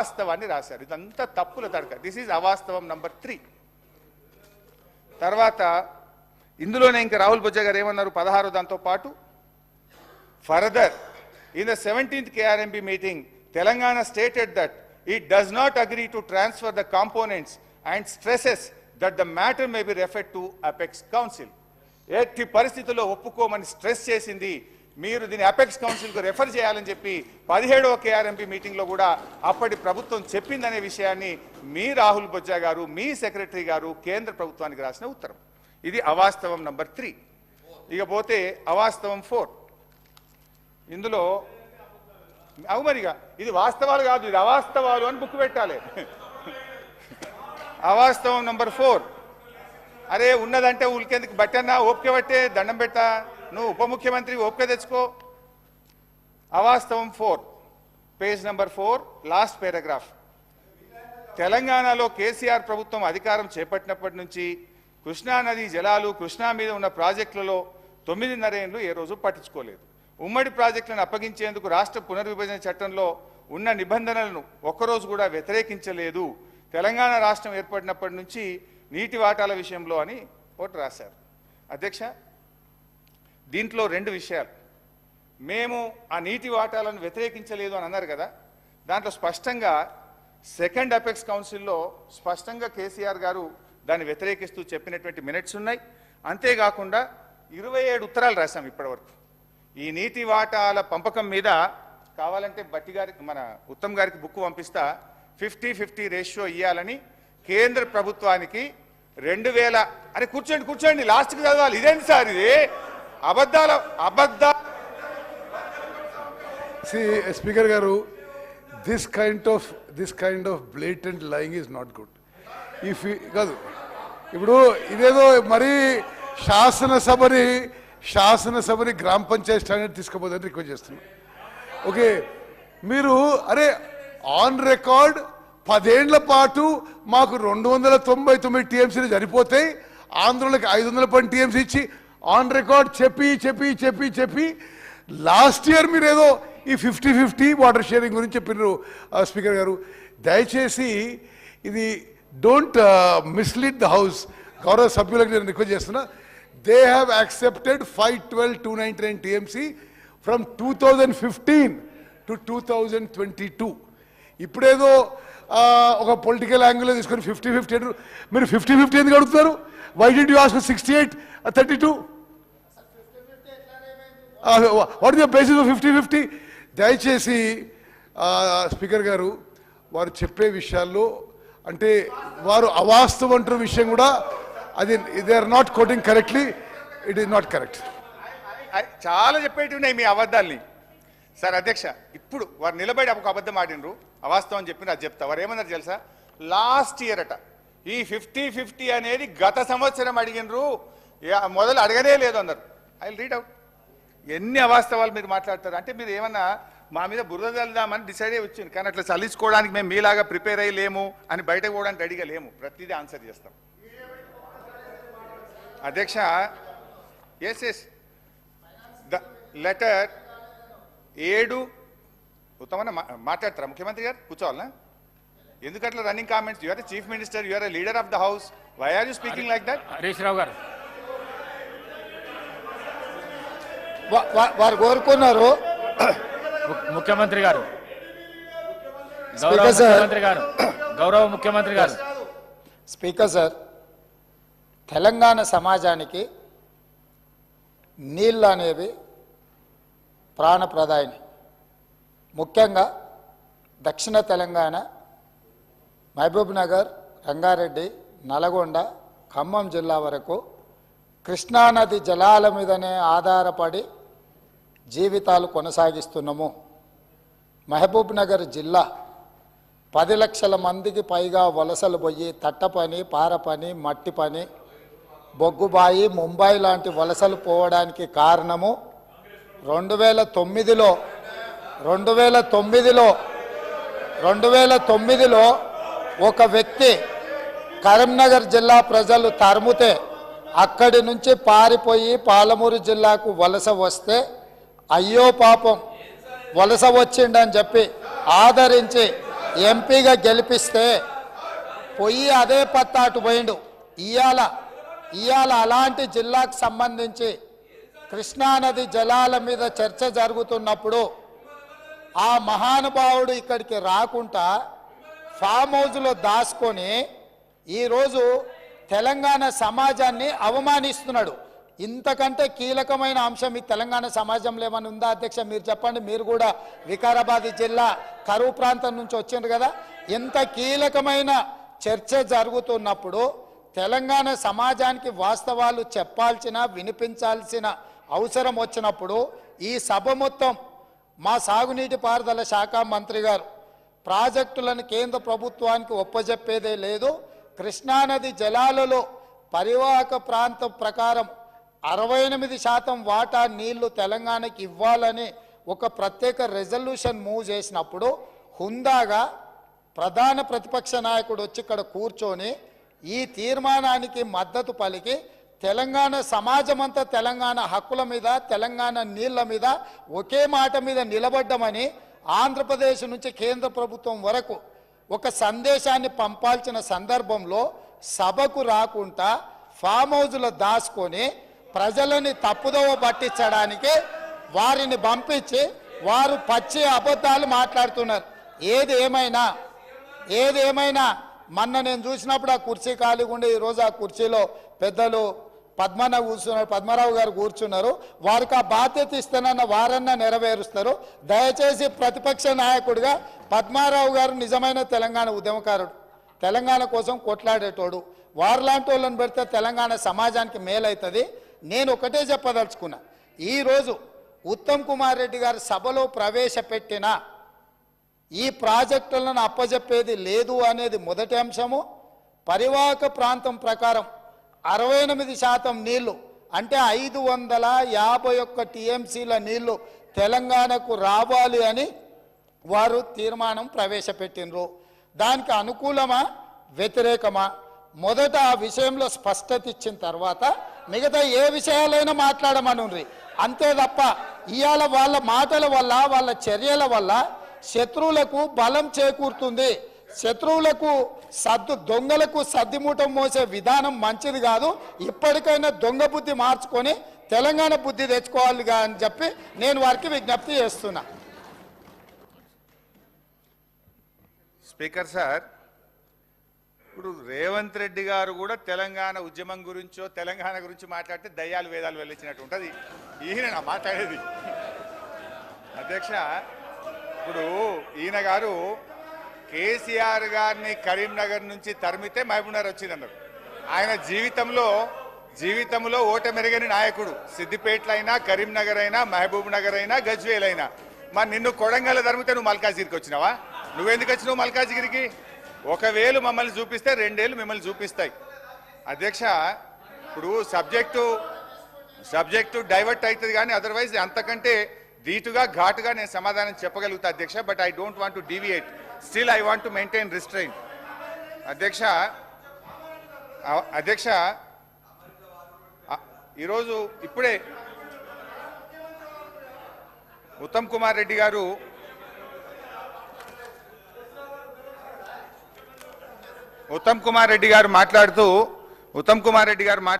వాస్తవాన్ని రాశారు. ఇదంతా తప్పుల తడక. దిస్ ఈజ్ అవాస్తవం నంబర్ 3. తర్వాత ఇందులోనే ఇంకా రాహుల్ బొజ్జా గారు ఏమన్నారు 16వ దాంతో పాటు further in the 17th KRMB meeting Telangana stated that it does not agree to transfer the components and stresses that the matter may be referred to Apex Council. ఎట్టి పరిస్థితుల్లో ఒప్పుకోమని స్ట్రెస్ చేసింది. మీరు దీన్ని అపెక్స్ కౌన్సిల్కు రెఫర్ చేయాలని చెప్పి 17వ KRMB మీటింగ్లో కూడా అప్పటి ప్రభుత్వం చెప్పిందనే విషయాన్ని మీ రాహుల్ బొజ్జా గారు మీ సెక్రటరీ గారు కేంద్ర ప్రభుత్వానికి రాసిన ఉత్తరం. ఇది అవాస్తవం నంబర్ 3. ఇక పోతే అవాస్తవం 4. ఇందులో అవుమరిగా ఇది వాస్తవాలు కాదు, ఇది అవాస్తవాలు అని బుక్ పెట్టాలి. అవాస్తవం నంబర్ 4. అరే ఉన్నదంటే ఉలికేందుకు బట్టన్నా ఓపిక పట్టే దండం పెట్టా, నువ్వు ఉప ముఖ్యమంత్రి ఓపిక తెచ్చుకో. అవాస్తవం 4 పేజ్ నంబర్ 4 లాస్ట్ పారాగ్రాఫ్. తెలంగాణలో కేసీఆర్ ప్రభుత్వం అధికారం చేపట్టినప్పటి నుంచి కృష్ణానది జలాలు కృష్ణా మీద ఉన్న ప్రాజెక్టులలో 9.5 ఏళ్లు ఏ రోజు పట్టించుకోలేదు. ఉమ్మడి ప్రాజెక్టులను అప్పగించేందుకు రాష్ట్ర పునర్విభజన చట్టంలో ఉన్న నిబంధనలను ఒక్కరోజు కూడా వ్యతిరేకించలేదు. తెలంగాణ రాష్ట్రం ఏర్పడినప్పటి నుంచి నీటి వాటాల విషయంలో అని ఒకటి రాశారు. అధ్యక్ష, దీంట్లో 2 విషయాలు. మేము ఆ నీటి వాటాలను వ్యతిరేకించలేదు అని అన్నారు కదా, దాంట్లో స్పష్టంగా 2nd అపెక్స్ కౌన్సిల్లో స్పష్టంగా కేసీఆర్ గారు దాన్ని వ్యతిరేకిస్తూ చెప్పినటువంటి మినిట్స్ ఉన్నాయి. అంతేకాకుండా 27 ఉత్తరాలు రాశాం ఇప్పటివరకు. ఈ నీటి వాటాల పంపకం మీద కావాలంటే బట్టి గారికి మన ఉత్తమ్ గారికి బుక్ పంపిస్తా 50-50 రేషియో ఇవ్వాలని కేంద్ర ప్రభుత్వానికి 2000 అరే కూర్చోండి లాస్ట్కి చదవాలి. ఇదేంటి సార్ ఇది అబద్ధాల స్పీకర్ గారు, this kind of blatant lying is not good. కాదు ఇప్పుడు ఇదేదో మరీ శాసనసభని గ్రామ పంచాయతీ స్టాండర్డ్ తీసుకుపోదని రిక్వెస్ట్ చేస్తున్నాను. ఓకే, మీరు అరే ఆన్ రికార్డ్ 10 ఏళ్ల పాటు మాకు 299 TMCలు సరిపోతాయి, ఆంధ్రలోకి 510 TMC ఇచ్చి ఆన్ రికార్డ్ చెప్పి లాస్ట్ ఇయర్ మీరు ఏదో ఈ 50-50 వాటర్ షేరింగ్ గురించి చెప్పినారు. స్పీకర్ గారు, దయచేసి ఇది డోంట్ మిస్లీడ్ ద హౌస్. గౌరవ సభ్యులకు నేను రిక్వెస్ట్ చేస్తున్నా. They have accepted 512,299 TMC from 2015 to 2022. ఇప్పుడేదో ఒక పొలిటికల్ యాంగిల్లో తీసుకొని 50-50 అంటారు. మీరు 50-50 ఎందుకు అడుగుతున్నారు? Why did you ask 68-32? What is the basis of 50-50? దయచేసి స్పీకర్ గారు, వారు చెప్పే విషయాల్లో అంటే వారు అవాస్తవం అంటున్న విషయం కూడా అది they are not quoting correctly. It is not correct. చాలా చెప్పేటి ఉన్నాయి మీ అబద్ధాల్ని. సార్ అధ్యక్ష, ఇప్పుడు వారు నిలబడి ఒక అబద్ధం ఆడినరు, అవాస్తవం చెప్పిన అది చెప్తా. వారు ఏమన్నారు తెలుసా? లాస్ట్ ఇయర్ అట ఈ 50-50 అనేది గత సంవత్సరం అడిగినరు, మొదలు అడగనే లేదు అన్నారు. I will read out. ఎన్ని అవాస్తవాలు మీరు మాట్లాడతారు అంటే మీరు ఏమన్నా మా మీద బురద చల్దామని డిసైడ్ అయ్యి వచ్చింది. కానీ అట్లా చల్లించుకోవడానికి మేము మీలాగా ప్రిపేర్ అయ్యి లేము, అని బయటకు పోవడానికి రెడీగా లేము. ప్రతిదీ ఆన్సర్ చేస్తాం. అధ్యక్ష, ఎస్ ద లెటర్ 7 ఉత్తమన్న మాట్లాడతారా ముఖ్యమంత్రి గారు? కూర్చోవాలనా? ఎందుకట్లా running comments? You are the chief minister, you are the leader of the house. Why are you speaking like that? Harish Rao garu వారు కోరుకున్నారు. ముఖ్యమంత్రి గారు, గౌరవ ముఖ్యమంత్రి గారు. స్పీకర్ సార్, తెలంగాణ సమాజానికి నీళ్ళు అనేవి ప్రాణప్రదాయని. ముఖ్యంగా దక్షిణ తెలంగాణ మహబూబ్ నగర్, రంగారెడ్డి, నల్గొండ, ఖమ్మం జిల్లా వరకు కృష్ణానది జలాల మీదనే ఆధారపడి జీవితాలు కొనసాగిస్తున్నాము. మహబూబ్ నగర్ జిల్లా 10 లక్షల మందికి పైగా వలసలు పోయి తట్ట పని, పార పని, మట్టి పని, బొగ్గుబాయి, ముంబై లాంటి వలసలు పోవడానికి కారణము 2009లో ఒక వ్యక్తి కరీంనగర్ జిల్లా ప్రజలు తరుముతే అక్కడి నుంచి పారిపోయి పాలమూరు జిల్లాకు వలస వస్తే అయ్యో పాపం వలస వచ్చిండని చెప్పి ఆదరించి ఎంపీగా గెలిపిస్తే పోయి అదే పత్తాటు పోయిండు. ఇవాళ అలాంటి జిల్లాకు సంబంధించి కృష్ణానది జలాల మీద చర్చ జరుగుతున్నప్పుడు ఆ మహానుభావుడు ఇక్కడికి రాకుండా ఫామ్ హౌస్లో దాచుకొని ఈరోజు తెలంగాణ సమాజాన్ని అవమానిస్తున్నాడు. ఇంతకంటే కీలకమైన అంశం ఈ తెలంగాణ సమాజంలో ఏమైనా ఉందా అధ్యక్ష? మీరు చెప్పండి. మీరు కూడా వికారాబాద్ జిల్లా కరువు ప్రాంతం నుంచి వచ్చిండ్రు కదా. ఇంత కీలకమైన చర్చ జరుగుతున్నప్పుడు తెలంగాణ సమాజానికి వాస్తవాలు చెప్పాల్సిన వినిపించాల్సిన అవసరం వచ్చినప్పుడు ఈ సభ మొత్తం మా సాగునీటి పారుదల శాఖ మంత్రి గారు ప్రాజెక్టులను కేంద్ర ప్రభుత్వానికి ఒప్పజెప్పేదే లేదు, కృష్ణానది జలాలలో పరివాహక ప్రాంతం ప్రకారం 68% వాటా నీళ్లు తెలంగాణకి ఇవ్వాలని ఒక ప్రత్యేక రెజల్యూషన్ మూవ్ చేసినప్పుడు హుందాగా ప్రధాన ప్రతిపక్ష నాయకుడు వచ్చి ఇక్కడ కూర్చొని ఈ తీర్మానానికి మద్దతు పలికి తెలంగాణ సమాజమంతా తెలంగాణ హక్కుల మీద తెలంగాణ నీళ్ల మీద ఒకే మాట మీద నిలబడ్డమని ఆంధ్రప్రదేశ్ నుంచి కేంద్ర ప్రభుత్వం వరకు ఒక సందేశాన్ని పంపాల్సిన సందర్భంలో సభకు రాకుండా ఫామ్ హౌస్లో దాచుకొని ప్రజలని తప్పుదోవ పట్టించడానికి వారిని పంపించి వారు పచ్చి అబద్ధాలు మాట్లాడుతున్నారు. ఏది ఏమైనా మొన్న నేను చూసినప్పుడు ఆ కుర్చీ ఖాళీగా ఉండే ఈరోజు ఆ కుర్చీలో పెద్దలు పద్మరావు గారు కూర్చున్నారు. వారికి ఆ బాధ్యత ఇస్తానన్న వారన్నా నెరవేరుస్తారు. దయచేసి ప్రతిపక్ష నాయకుడిగా పద్మారావు గారు నిజమైన తెలంగాణ ఉద్యమకారుడు, తెలంగాణ కోసం కొట్లాడేటోడు. వారిలాంటి వాళ్ళని పెడితే తెలంగాణ సమాజానికి మేలవుతుంది. నేను ఒకటే చెప్పదలుచుకున్నా, ఈరోజు ఉత్తమ్ కుమార్ రెడ్డి గారు సభలో ప్రవేశపెట్టిన ఈ ప్రాజెక్టులను అప్పజెప్పేది లేదు అనేది మొదటి అంశము. పరివాహక ప్రాంతం ప్రకారం 68% నీళ్లు అంటే 551 టీఎంసీల నీళ్లు తెలంగాణకు రావాలి అని వారు తీర్మానం ప్రవేశపెట్టినరు. దానికి అనుకూలమా వ్యతిరేకమా మొదట ఆ విషయంలో స్పష్టత ఇచ్చిన తర్వాత మిగతా ఏ విషయాలైనా మాట్లాడమనుండ్రి. అంతే తప్ప ఇవాళ వాళ్ళ మాటల వల్ల వాళ్ళ చర్యల వల్ల శత్రువులకు బలం చేకూరుతుంది. శత్రువులకు దొంగలకు సద్దిమూటం మోసే విధానం మంచిది కాదు. ఇప్పటికైనా దొంగ బుద్ధి మార్చుకొని తెలంగాణ బుద్ధి తెచ్చుకోవాలిగా అని చెప్పి నేను వారికి విజ్ఞప్తి చేస్తున్నా. స్పీకర్ సార్, ఇప్పుడు రేవంత్ రెడ్డి గారు కూడా తెలంగాణ ఉద్యమం గురించో తెలంగాణ గురించి మాట్లాడితే దయ్యాలు వేదాలు వెళ్ళించినట్టు ఉంటుంది. ఈయన నా మాట్లాడేది అధ్యక్ష. ఇప్పుడు ఈయన గారు కేసీఆర్ గారిని కరీంనగర్ నుంచి తరిమితే మహబూబ్నగర్ వచ్చిందన్నారు. ఆయన జీవితంలో ఓటమెరగని నాయకుడు. సిద్దిపేటలో అయినా, కరీంనగర్ అయినా, మహబూబ్ నగర్ అయినా, గజ్వేల్ అయినా. మరి నిన్ను కొడంగల్ తరిమితే నువ్వు మల్కాజ్గిరికి వచ్చినావా? నువ్వెందుకు వచ్చినావు మల్కాజ్గిరికి? ఒకవేళ మమ్మల్ని చూపిస్తే 2 ఏళ్ళు మిమ్మల్ని చూపిస్తాయి. అధ్యక్ష, ఇప్పుడు సబ్జెక్టు డైవర్ట్ అవుతుంది కానీ అదర్వైజ్ అంతకంటే ధీటుగా ఘాటుగా నేను సమాధానం చెప్పగలుగుతా అధ్యక్ష. But I don't want to deviate. Still I want to maintain restrain. అధ్యక్ష ఈరోజు ఇప్పుడే ఉత్తమ్ కుమార్ రెడ్డి గారు మాట్లాడుతూ